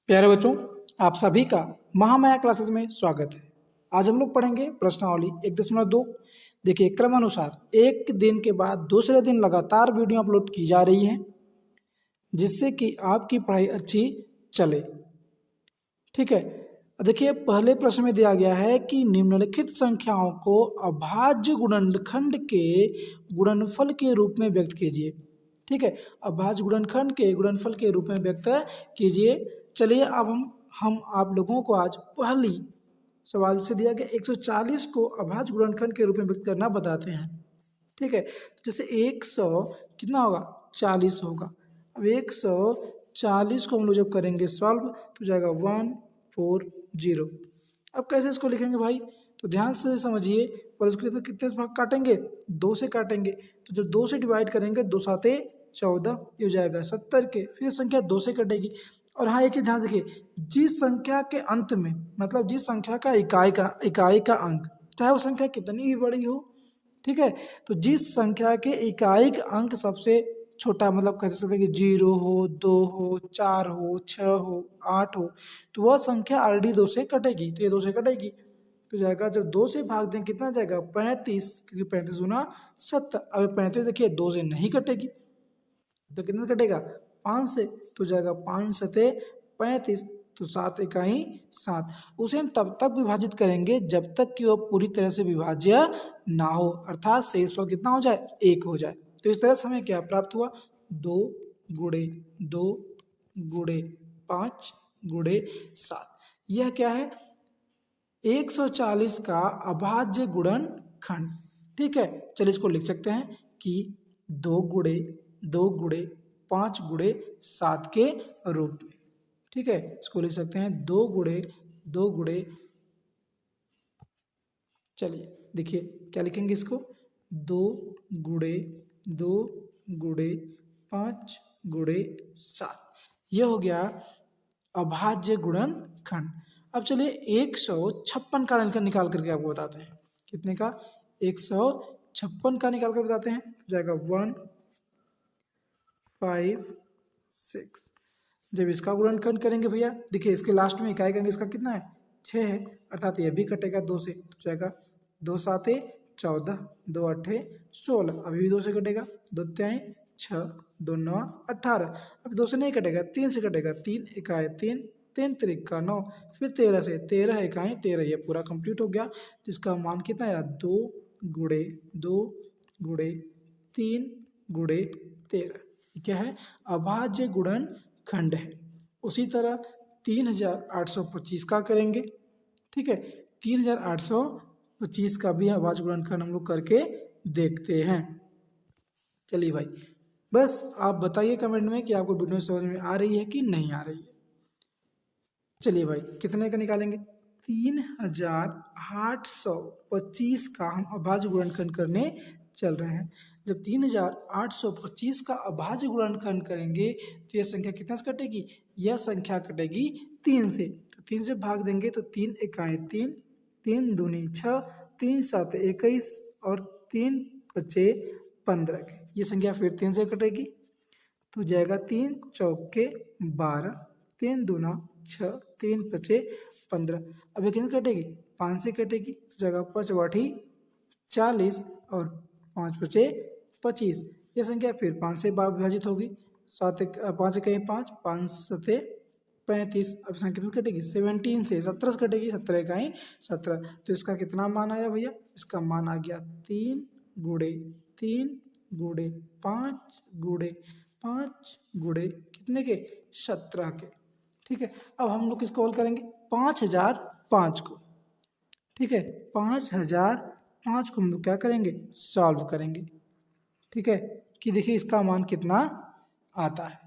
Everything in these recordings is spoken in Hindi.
प्यारे बच्चों, आप सभी का महामाया क्लासेस में स्वागत है। आज हम लोग पढ़ेंगे प्रश्नावली 1.2। देखिए, क्रमानुसार एक दिन के बाद दूसरे दिन लगातार वीडियो अपलोड की जा रही है जिससे कि आपकी पढ़ाई अच्छी चले। ठीक है, देखिए पहले प्रश्न में दिया गया है कि निम्नलिखित संख्याओं को अभाज्य गुणनखंड के गुणनफल के रूप में व्यक्त कीजिए। ठीक है, अभाज्य गुणनखंड के गुणनफल के रूप में व्यक्त कीजिए। चलिए अब हम आप लोगों को आज पहली सवाल से दिया गया 140 को अभाज्य गुणनखंड के रूप में व्यक्त करना बताते हैं। ठीक है, तो जैसे 100 कितना होगा 40 होगा। अब 140 को हम लोग जब करेंगे सॉल्व तो जाएगा 140। अब कैसे इसको लिखेंगे भाई, तो ध्यान से समझिए। पर इसको तो कितने से भाग काटेंगे, 2 से काटेंगे। तो जब 2 से डिवाइड करेंगे 2 साते 14, ये हो जाएगा 70 के। फिर संख्या 2 से कटेगी। और हाँ, एक चीज ध्यान रखिए, जिस संख्या के अंत में मतलब जिस संख्या का इकाई का अंक, चाहे वो संख्या कितनी भी बड़ी हो, ठीक है, तो जिस संख्या के इकाई का अंक सबसे छोटा मतलब कह सकते हैं कि 0 हो, 2 हो, 4 हो, 6 हो, 8 हो, तो वह संख्या ऑलरेडी 2 से कटेगी। तो ये 2 से कटेगी तो जाएगा, जब 2 से भाग दें कितना जाएगा 35, क्योंकि 35 गुना 70। अब 35 देखिए 2 से नहीं कटेगी तो कितना कटेगा 5 से, तो जाएगा 5 सते 35, तो 7 इकाई 7। उसे हम तब तक विभाजित करेंगे जब तक कि वह पूरी तरह से विभाज्य ना हो, अर्थात शेषफल कितना हो जाए 1 हो जाए। तो इस तरह से हमें क्या प्राप्त हुआ 2 गुणे 2 गुणे 5 गुणे 7। यह क्या है 140 का अभाज्य गुणनखंड। ठीक है, चलिए इसको लिख सकते हैं कि 2 गुणे 2 गुणे 5 गुणे 7 के रूप में। ठीक है, इसको लिख सकते हैं 2 गुणे 2 गुणे, चलिए देखिए क्या लिखेंगे इसको 2 गुणे 2 गुणे 5 गुणे 7। यह हो गया अभाज्य गुणनखंड। अब चलिए 156 का निकाल करके आपको बताते हैं। कितने का 156 का निकाल कर बताते हैं, जाएगा 1 5 6। जब इसका गुणनखंड करेंगे भैया, देखिए इसके लास्ट में इकाई का अंक इसका कितना है 6 है, अर्थात यह भी कटेगा 2 से, तो जाएगा 2 साते 14, 2 अट्ठे 16, अभी भी 2 से कटेगा, 2 त्याई 6, 2 9 18। अब 2 से नहीं कटेगा 3 से कटेगा, 3 इकाई 3, 3 त्रिका 9, फिर 13 से 13 इकाई 13, ये पूरा कंप्लीट हो गया। जिसका मान कितना आया 2 गुणे 2 गुणे 3 गुणे 13। क्या है अभाज्य गुणनखंड है। उसी तरह 3825 का करेंगे। ठीक है, 3825 का भी अभाज्य गुणनखंड हम लोग करके देखते हैं। चलिए भाई, बस आप बताइए कमेंट में कि आपको वीडियो समझ में आ रही है कि नहीं आ रही है। चलिए भाई, कितने का निकालेंगे 3825 का हम अभाज्य गुणनखंड करने चल रहे हैं। जब 3825 का अभाज्य गुणनखंड करेंगे तो यह संख्या कितना से कटेगी, यह संख्या कटेगी 3 से। तो 3 से भाग देंगे तो 3 इकाई 3, 3 दूनी 6, 3 सात 21 और 3 बचे 15 के। ये संख्या फिर 3 से कटेगी तो जाएगा 3 चौके 12, 3 दूना 6, 3 पचे 15। अब ये कितने कटेगी 5 से कटेगी, तो जाएगा 5 8 40 और 5 पचे 25। यह संख्या फिर 5 से विभाजित होगी, 5 इकाई 5, 5 सते 35। अब संख्या कितनी कटेगी 17 से 17 से कटेगी, 17 इकाई 17। तो इसका कितना मान आया भैया, इसका मान आ गया 3 गुणे 3 गुणे 5 गुणे 5 गुणे कितने के 17 के। ठीक है, अब हम लोग किसको हल करेंगे 5005 को। ठीक है, 5005 को हम लोग क्या करेंगे सॉल्व करेंगे। ठीक है, कि देखिए इसका मान कितना आता है।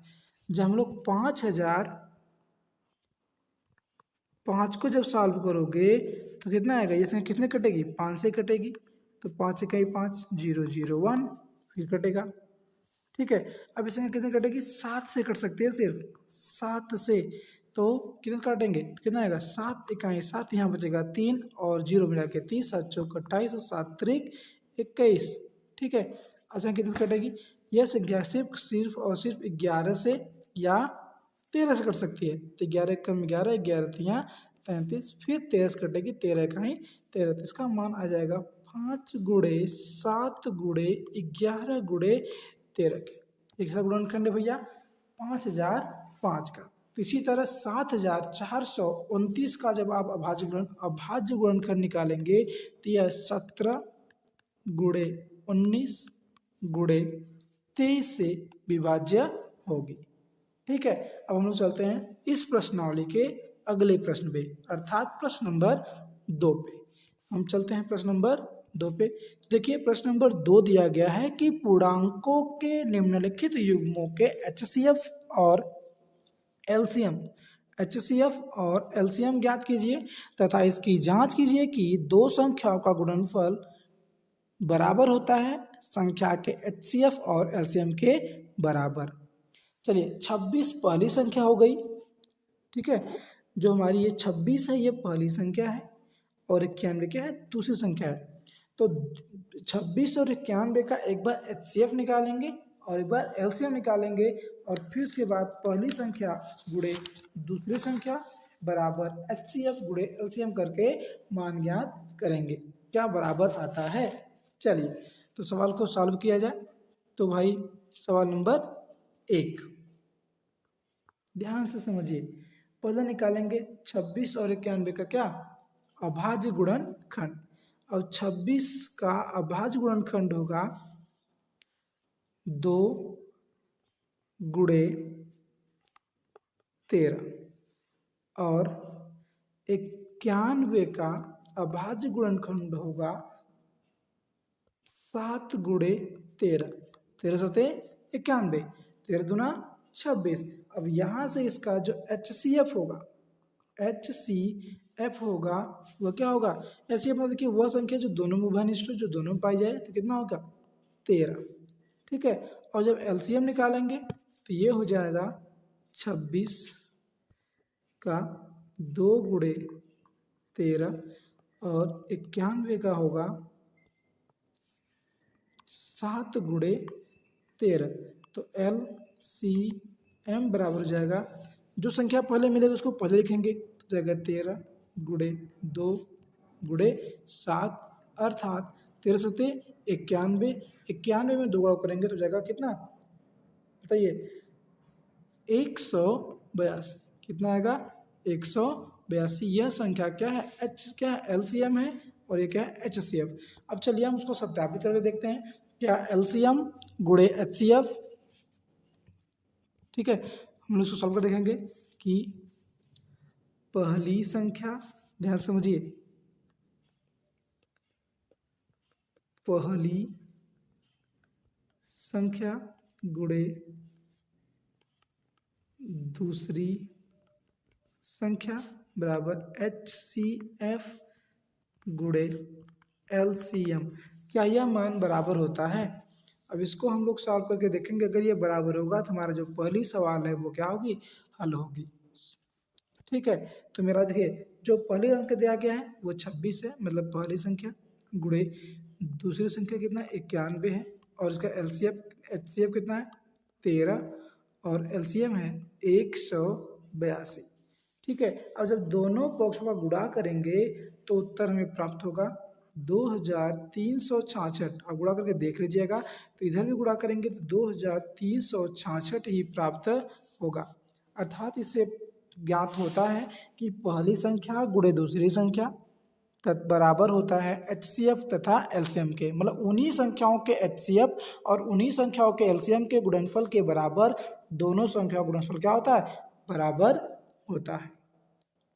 जब हम लोग 5005 को जब सॉल्व करोगे तो कितना आएगा, ये संख्या किसने कटेगी 5 से कटेगी, तो 5 इकाई 5 0 0 1 फिर कटेगा। ठीक है, अब इस संख्या कितने कटेगी 7 से कट सकती है, सिर्फ 7 से। तो कितने काटेंगे कितना आएगा 7 इकाई 7, यहाँ बचेगा 3 और 0 मिला के 30, 7 चौक 28 और 7 त्रिक 21। ठीक है, अब संख्या कितने से कटेगी, यह संख्या सिर्फ और सिर्फ 11 से या 13 से कट सकती है, तो 11 कम 11, 11 तियाँ 33, फिर 13 से कटेगी, 13 का ही 13, तो इसका मान आ जाएगा 5 गुणे 7 गुणे 11 गुणे 13 के। एक सा गुणनखंड है भैया 5005 का। तो इसी तरह 7429 का जब आप अभाज्य गुणनखंड निकालेंगे तो यह 17 गुणे 19 गुणे 23 से विभाज्य होगी। ठीक है, अब हम लोग चलते हैं इस प्रश्नावली के अगले प्रश्न पे, अर्थात प्रश्न नंबर 2 पे। हम चलते हैं प्रश्न नंबर 2 पे। देखिए प्रश्न नंबर 2 दिया गया है कि पूर्णांकों के निम्नलिखित युग्मों के HCF और LCM ज्ञात कीजिए तथा इसकी जांच कीजिए कि दो संख्याओं का गुणनफल बराबर होता है संख्या के HCF और LCM के बराबर। चलिए 26 पहली संख्या हो गई। ठीक है, जो हमारी ये 26 है ये पहली संख्या है और 91 क्या है, दूसरी संख्या है। तो 26 और 91 का एक बार HCF निकालेंगे और एक बार LCM निकालेंगे और फिर उसके बाद पहली संख्या गुणे दूसरी संख्या बराबर HCF गुणे LCM करके मान ज्ञात करेंगे, क्या बराबर आता है। चलिए तो सवाल को सॉल्व किया जाए। तो भाई सवाल नंबर 1 ध्यान से समझिए, पहले निकालेंगे 26 और 91 का क्या, अभाज्य गुणनखंड। और 26 का अभाज्य गुणनखंड होगा 2 गुणे 13 और 91 का अभाज्य गुणनखंड होगा 7 गुणे 13, 13 सते 91, 13 दूना 26। अब यहाँ से इसका जो HCF होगा, HCF होगा वह क्या होगा, HCF मतलब देखिए वह संख्या जो दोनों में उभयनिष्ठ, जो दोनों में पाई जाए, तो कितना होगा 13। ठीक है, और जब LCM निकालेंगे तो ये हो जाएगा 26 का 2 गुणे 13 और 91 का होगा 7 गुणे 13। तो LCM बराबर हो जाएगा, जो संख्या पहले मिलेगी उसको पहले लिखेंगे, तो जाएगा 13 गुणे 2 गुणे 7 अर्थात 13 सते 91, 91 में 2 गुणा करेंगे तो जाएगा कितना बताइए 182। कितना आएगा 182। यह संख्या क्या है, क्या है LCM है और ये क्या है HCF। अब चलिए हम उसको सत्यापित करके देखते हैं, क्या LCM गुणे HCF। ठीक है, हम लोग इसको सॉल्व कर देखेंगे कि पहली संख्या, ध्यान समझिए, पहली संख्या गुणे दूसरी संख्या बराबर HCF गुणे LCM। क्या यह मान बराबर होता है। अब इसको हम लोग सॉल्व करके देखेंगे, अगर ये बराबर होगा तो हमारा जो पहली सवाल है वो क्या होगी, हल होगी। ठीक है, तो मेरा देखिए जो पहले अंक दिया गया है वो 26 है, मतलब पहली संख्या गुणे दूसरी संख्या कितना 91 है और इसका HCF कितना है 13 और LCM है 182। ठीक है, अब जब दोनों पक्षों का गुणा करेंगे तो उत्तर हमें प्राप्त होगा 2366। आप गुणा करके देख लीजिएगा, तो इधर भी गुणा करेंगे तो 2366 ही प्राप्त होगा। अर्थात इससे ज्ञात होता है कि पहली संख्या गुणे दूसरी संख्या बराबर होता है HCF तथा LCM के, मतलब उन्हीं संख्याओं के HCF और उन्हीं संख्याओं के LCM के गुणनफल के बराबर दोनों संख्याओं का गुणनफल क्या होता है, बराबर होता है।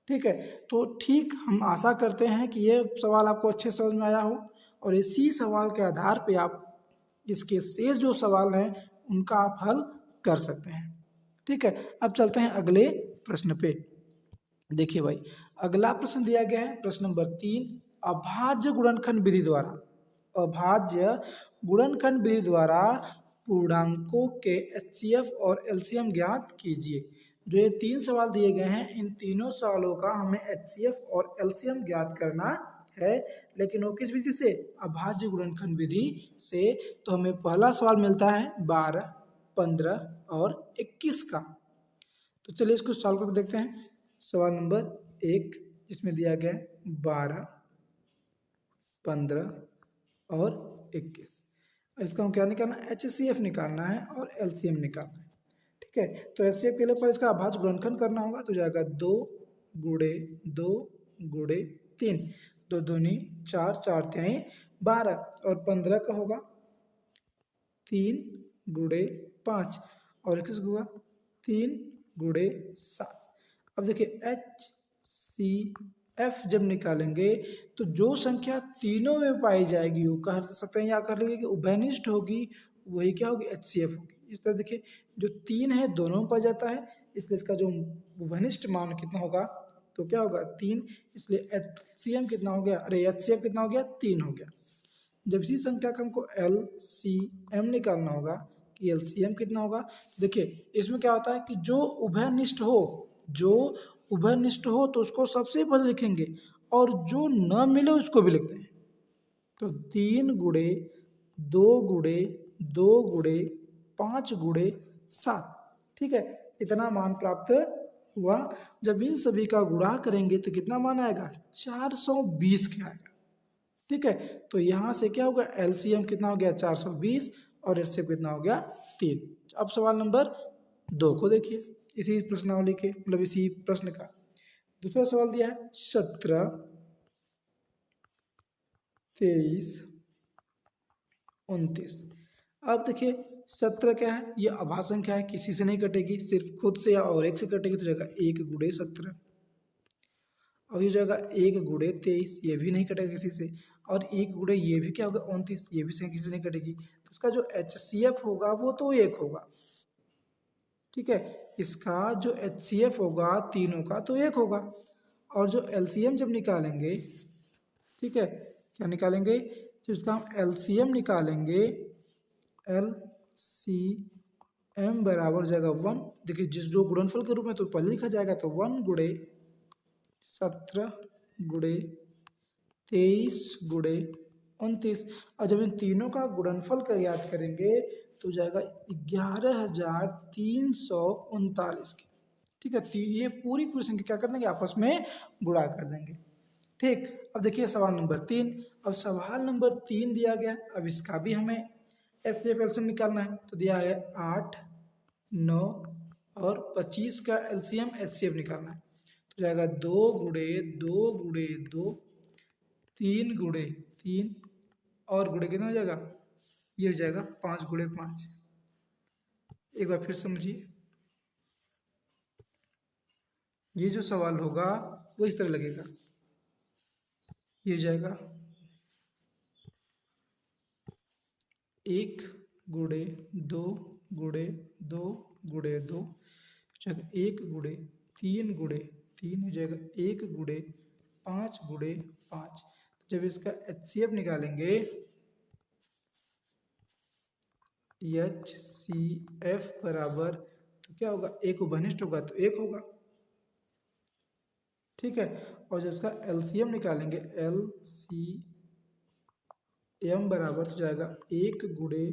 ठीक है, तो ठीक हम आशा करते हैं कि ये सवाल आपको अच्छे समझ में आया हो और इसी सवाल के आधार पे आप इसके शेष जो सवाल हैं उनका आप हल कर सकते हैं। ठीक है, अब चलते हैं अगले प्रश्न पे। देखिए भाई अगला प्रश्न दिया गया है प्रश्न नंबर 3, अभाज्य गुणनखंड विधि द्वारा, अभाज्य गुणनखंड विधि द्वारा पूर्णांकों के HCF और LCM ज्ञात कीजिए। जो ये 3 सवाल दिए गए हैं इन तीनों सवालों का हमें HCF और LCM ज्ञात करना है, लेकिन वो किस विधि से, अभाज्य गुणनखंड विधि से। तो हमें पहला सवाल मिलता है 12, 15 और 21 का। तो चलिए इसको सॉल्व करके देखते हैं। सवाल नंबर 1 जिसमें दिया गया है 12, 15 और 21। इसका हम क्या निकालना है, HCF निकालना है और LCM निकालना है। ठीक है, तो HCF के लिए पर इसका अभाज्य गुणनखंड करना होगा, तो जाएगा 2 गुणे 2 गुणे 3, 2 दूनी 4, 4 तिहाई 12, और 15 का होगा 3 गुणे 5, और 21 होगा 3 गुणे 7। अब देखिए HCF जब निकालेंगे तो जो संख्या तीनों में पाई जाएगी वो कह सकते हैं या कर लेंगे कि उभयनिष्ठ होगी, वही क्या होगी, HCF होगी। इस तरह देखिए जो 3 है दोनों में पाया जाता है, इसलिए इसका जो उभयनिष्ठ मान कितना होगा, तो क्या होगा 3, इसलिए HCM कितना हो गया, अरे HCF कितना हो गया, 3 हो गया। जब इसी संख्या का हमको LCM निकालना होगा कि LCM कितना होगा, देखिए इसमें क्या होता है कि जो उभयनिष्ठ हो, जो उभयनिष्ठ हो तो उसको सबसे पहले लिखेंगे और जो न मिले उसको भी लिखते हैं। तो 3 गुणे 2 गुणे 2 गुणे 5 गुणे 7, ठीक है, इतना मान प्राप्त हुआ। जब इन सभी का गुणा करेंगे तो कितना मान आएगा, 420 के आएगा। ठीक है, तो यहाँ से क्या होगा, LCM कितना हो गया 420 और HCF कितना हो गया 3। अब सवाल नंबर 2 को देखिए, इसी प्रश्नावली के मतलब इसी प्रश्न का दूसरा सवाल दिया है 17, 23, 29। अब देखिए 17 क्या है, ये अभाज्य संख्या है, किसी से नहीं कटेगी, सिर्फ खुद से या और एक से कटेगी, तो जाएगा 1 गुणे 17। और ये जाएगा 1 गुणे 23, ये भी नहीं कटेगा किसी से, और 1 गुणे ये भी क्या होगा 29, ये भी किसी से नहीं कटेगी, तो इसका जो HCF होगा वो तो 1 होगा। ठीक है, इसका जो HCF होगा तीनों का तो 1 होगा, और जो LCM जब निकालेंगे, ठीक है, क्या निकालेंगे, तो इसका हम LCM निकालेंगे, LCM बराबर हो जाएगा 1। देखिए जिस जो गुणनफल के रूप में तो पहले लिखा जाएगा, तो 1 गुणे 17 गुणे 23 गुणे 29, और जब इन तीनों का गुणनफल का याद करेंगे तो जाएगा 11,339 की। ठीक है, ये पूरी पूरी संख्या क्या कर देंगे, आपस में गुणा कर देंगे। ठीक, अब देखिए सवाल नंबर 3। अब सवाल नंबर 3 दिया गया, अब इसका भी हमें HCF LCM निकालना है, तो दिया है 8, 9 और 25 का LCM HCF निकालना है, तो जाएगा 2 गुणे 2 गुणे 2, 3 गुणे 3, और गुणे कितना हो जाएगा, ये हो जाएगा 5 गुणे 5। एक बार फिर समझिए, ये जो सवाल होगा वो इस तरह लगेगा, ये हो जाएगा 1 गुणे 2 गुणे 2 गुणे 2, 1 गुणे 3 गुणे 3 हो जाएगा 1 गुणे 5 गुणे 5। जब इसका HCF निकालेंगे, HCF बराबर तो क्या होगा, एक उभयनिष्ठ होगा तो 1 होगा। ठीक है, और जब इसका LCM निकालेंगे, LCM बराबर तो जाएगा 1 गुणे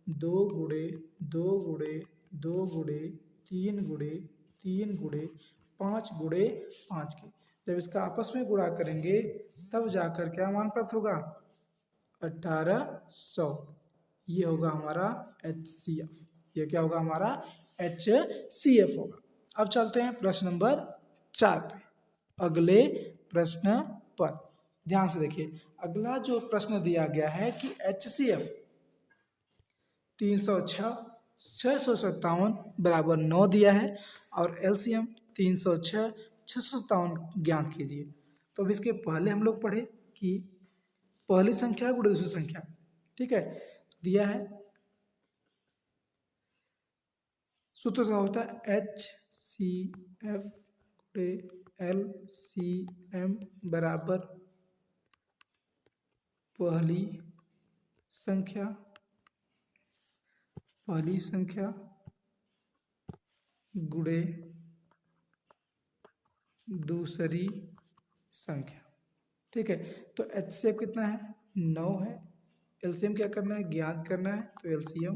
2 गुणे 2 गुणे 2 गुणे 3 गुणे 3 गुणे 5 गुणे 5 के। जब इसका आपस में गुणा करेंगे तब जाकर क्या मान प्राप्त होगा, 1800। ये होगा हमारा HCF, ये क्या होगा हमारा HCF होगा। अब चलते हैं प्रश्न नंबर 4 पे, अगले प्रश्न पर ध्यान से देखिए। अगला जो प्रश्न दिया गया है कि HCF 306 657 बराबर 9 दिया है, और LCM 306 657 ज्ञात कीजिए। तो अब इसके पहले हम लोग पढ़े कि पहली संख्या गुणे दूसरी संख्या। ठीक है, दिया है सूत्र क्या होता है, HCF गुणे LCM बराबर पहली संख्या गुणे दूसरी संख्या। ठीक है, तो HCF कितना है, 9 है, LCM क्या करना है, ज्ञात करना है, तो LCM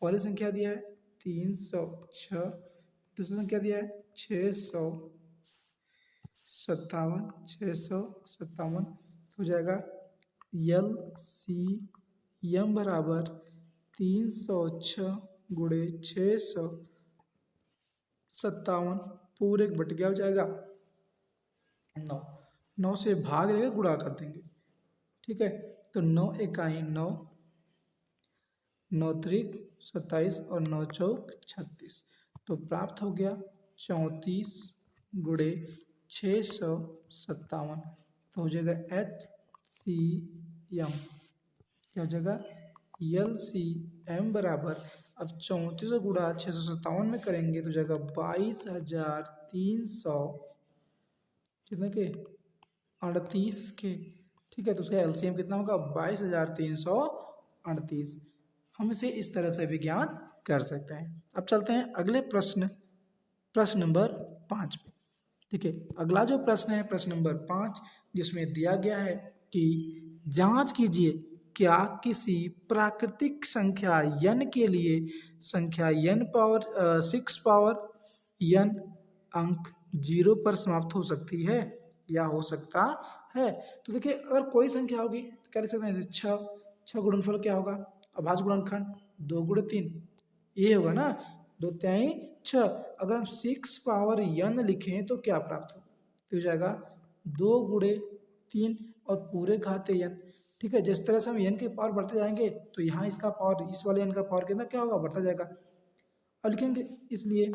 पहली संख्या दिया है 306 दूसरा संख्या दिया है 657, 657 हो जाएगा LCM बराबर 306 गुणे 657 पूरे बट गया हो जाएगा 9। 9 से भाग देगा, गुणा कर देंगे। ठीक है, तो 9 इकाई 9, 9 त्रिक 27 और 9 चौक 36, तो प्राप्त हो गया 34 गुणे 657, तो हो जाएगा HCM, क्या हो जाएगा LCM बराबर, अब 34 गुणा 657 में करेंगे तो जाएगा 22,300 कितने के 38 के। ठीक है, तो उसका LCM कितना होगा 22,338। हम इसे इस तरह से भी ज्ञात कर सकते हैं। अब चलते हैं अगले प्रश्न, प्रश्न नंबर 5 पे। ठीक है, अगला जो प्रश्न है प्रश्न नंबर 5, जिसमें दिया गया है कि जांच कीजिए क्या किसी प्राकृतिक संख्या n के लिए संख्या n पावर 6 पावर n अंक 0 पर समाप्त हो सकती है या हो सकता है। तो देखिए, अगर कोई संख्या होगी तो क्या लिख सकते हैं, जैसे 6 गुणनफल क्या होगा, अभाज्य गुणनखंड 2 गुणे 3, ये होगा ना, 2 तिहाई 6। अगर हम 6 पावर n लिखें तो क्या प्राप्त होगा, तो हो जाएगा 2 गुणे 3 और पूरे घाते n। ठीक है, जिस तरह से हम n के पावर बढ़ते जाएंगे तो यहाँ इसका पावर, इस वाले n का पावर कितना क्या होगा, बढ़ता जाएगा। और लिखेंगे इसलिए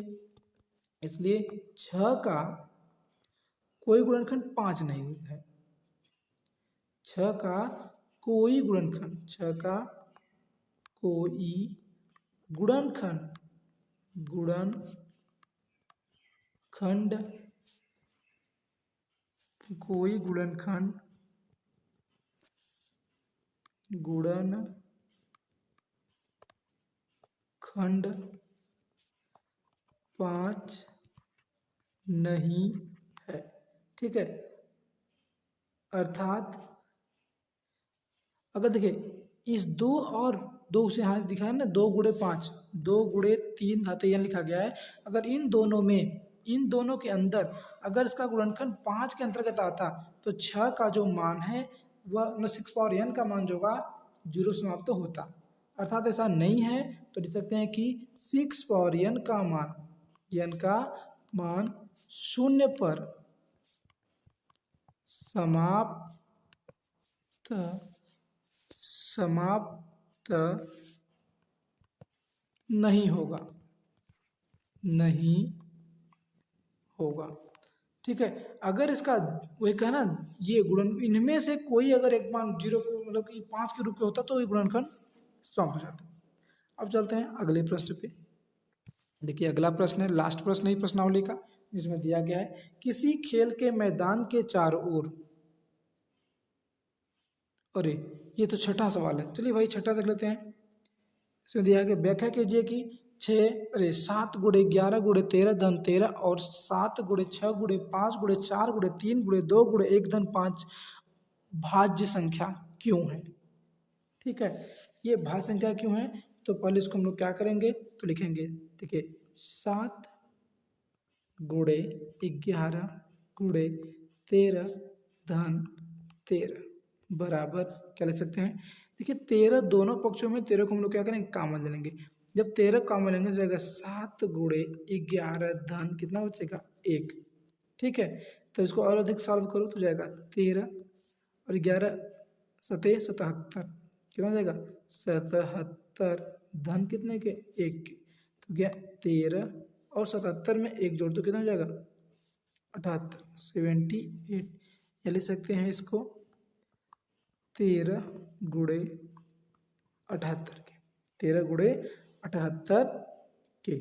6 का कोई गुणनखंड 5 नहीं है, 6 का कोई गुणनखंड, 6 का कोई गुणनखंड कोई गुणनखंड 5 नहीं है। ठीक है, अर्थात अगर देखिए इस 2 और 2 से यहाँ दिखा है ना, 2 गुणे 5, 2 गुणे 3 घाते n लिखा गया है। अगर इन दोनों के अंदर अगर इसका गुणनखंड 5 के अंतर्गत आता तो 6 का जो मान है वह 6 पावर n का मान जो होगा 0 समाप्त तो होता। अर्थात ऐसा नहीं है, तो लिख सकते हैं कि 6 पावर n का मान 0 पर समाप्त नहीं होगा। ठीक है, अगर इसका वही कहना, ये गुणन इनमें से कोई अगर एक मान 0 को मतलब कि 5 के रूप में होता तो ये गुणनखंड समाप्त हो जाता। अब चलते हैं अगले प्रश्न पे। देखिए, अगला प्रश्न है लास्ट प्रश्न है प्रश्नावली का, जिसमें दिया गया है किसी खेल के मैदान के चारों ओर, अरे ये तो छठा सवाल है, चलिए भाई छठा देख लेते हैं। इसमें दिया गया व्याख्या कीजिए कि 7 गुणे 11 गुणे 13 धन 13 और 7 गुणे 6 गुणे 5 गुणे 4 गुणे 3 गुणे 2 गुणे 1 धन 5 भाज्य संख्या क्यों है। ठीक है, ये भाज्य संख्या क्यों है, तो पहले इसको हम लोग क्या करेंगे, तो लिखेंगे, देखिए 7 गुणे 11 गुणे 13 धन 13 बराबर क्या लिख सकते हैं, देखिए 13 दोनों पक्षों में 13 को हम लोग क्या करेंगे, कॉमन ले लेंगे। जब 13 कॉमन लेंगे तो जाएगा 7 गुणे 11 धन कितना बचेगा 1। ठीक है, तो इसको और अधिक सॉल्व करो तो जाएगा 13 और 11 सतह 77, कितना हो जाएगा 77 धन कितने के 1 के, तो क्या 13 और 77 में 1 जोड़ तो कितना हो जाएगा 78, 78। या लिख सकते हैं इसको 13 गुणे 78 के, 13 गुणे 78 के।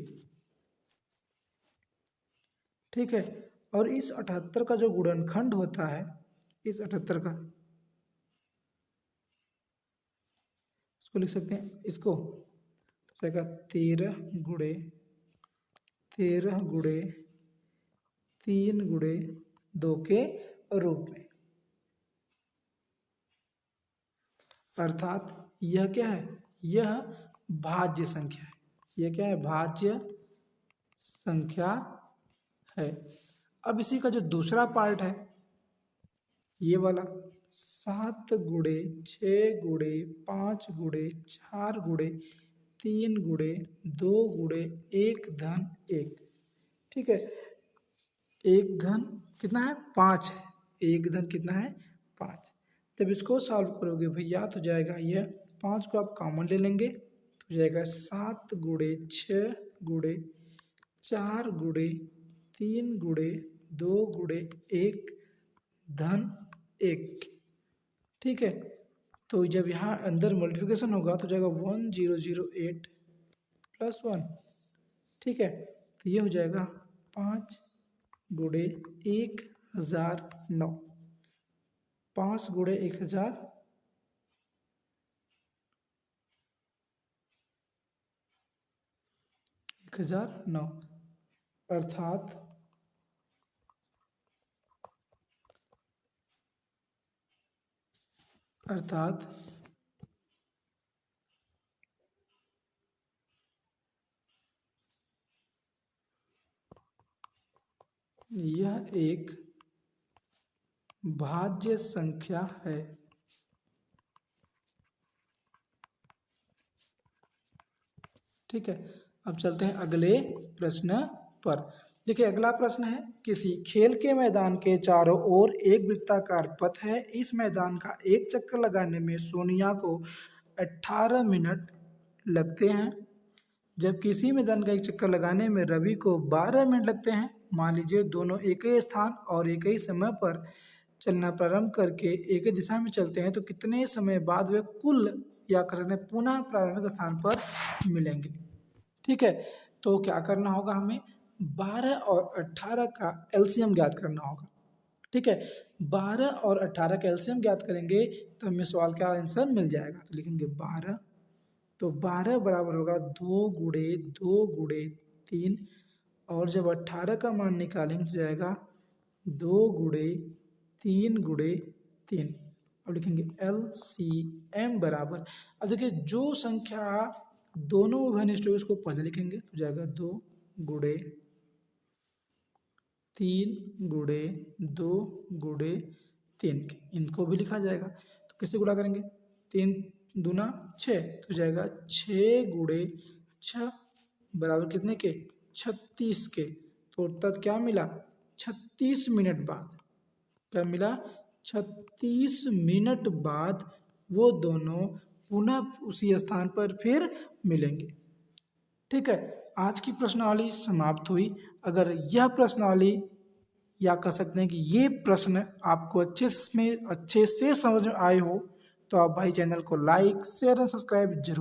ठीक है, और इस 78 का जो गुणनखंड होता है, इस 78 का इसको लिख सकते हैं, इसको तो 13 गुणे 3 गुणे 2 के रूप में। अर्थात यह क्या है, यह भाज्य संख्या है। यह क्या है, भाज्य संख्या है। अब इसी का जो दूसरा पार्ट है ये वाला 7 गुणे 6 गुणे 5 गुणे 4 गुणे 3 गुणे 2 गुणे 1 धन 1। ठीक है, एक धन कितना है 5 है, एक धन कितना है 5। जब इसको सॉल्व करोगे भैया तो जाएगा ये 5 को आप कॉमन ले लेंगे तो जाएगा 7 गुणे 6 गुणे 4 गुणे 3 गुणे 2 गुणे 1 धन 1। ठीक है, तो जब यहाँ अंदर मल्टीप्लिकेशन होगा तो जाएगा 1008 प्लस 1। ठीक है, तो ये हो जाएगा 5 गुणे 1009, 5 गुणे 1009 अर्थात यह एक भाज्य संख्या है। ठीक है, अब चलते हैं अगले प्रश्न पर। देखिए अगला प्रश्न है, किसी खेल के मैदान के चारों ओर एक वृत्ताकार पथ है। इस मैदान का एक चक्कर लगाने में सोनिया को 18 मिनट लगते हैं, जबकि इसी मैदान का एक चक्कर लगाने में रवि को 12 मिनट लगते हैं। मान लीजिए दोनों एक ही स्थान और एक ही समय पर चलना प्रारंभ करके एक ही दिशा में चलते हैं, तो कितने समय बाद वे कुल या कह सकते हैं पुनः प्रारंभिक स्थान पर मिलेंगे। ठीक है, तो क्या करना होगा, हमें 12 और 18 का एलसीएम ज्ञात करना होगा। ठीक है, 12 और 18 का एलसीएम ज्ञात करेंगे तो हमें सवाल का आंसर मिल जाएगा। तो लिखेंगे 12, तो 12 बराबर होगा 2 गुणे 2 गुणे 3, और जब 18 का मान निकालेंगे तो जाएगा 2 गुणे 3 गुणे 3। अब लिखेंगे LCM बराबर, अब देखिए जो संख्या दोनों विभिन्न उसको पहले लिखेंगे तो जाएगा 2 गुणे 3 गुणे 2 गुणे 3, इनको भी लिखा जाएगा। तो किससे गुणा करेंगे, 3 दूना 6, तो जाएगा 6 गुणे 6 बराबर कितने के 36 के। तो तब क्या मिला 36 मिनट बाद, क्या मिला 36 मिनट बाद वो दोनों पुनः उसी स्थान पर फिर मिलेंगे। ठीक है, आज की प्रश्नावली समाप्त हुई। अगर यह प्रश्नावली या कह सकते हैं कि ये प्रश्न आपको अच्छे से समझ में आए हो तो आप भाई चैनल को लाइक शेयर और सब्सक्राइब जरूर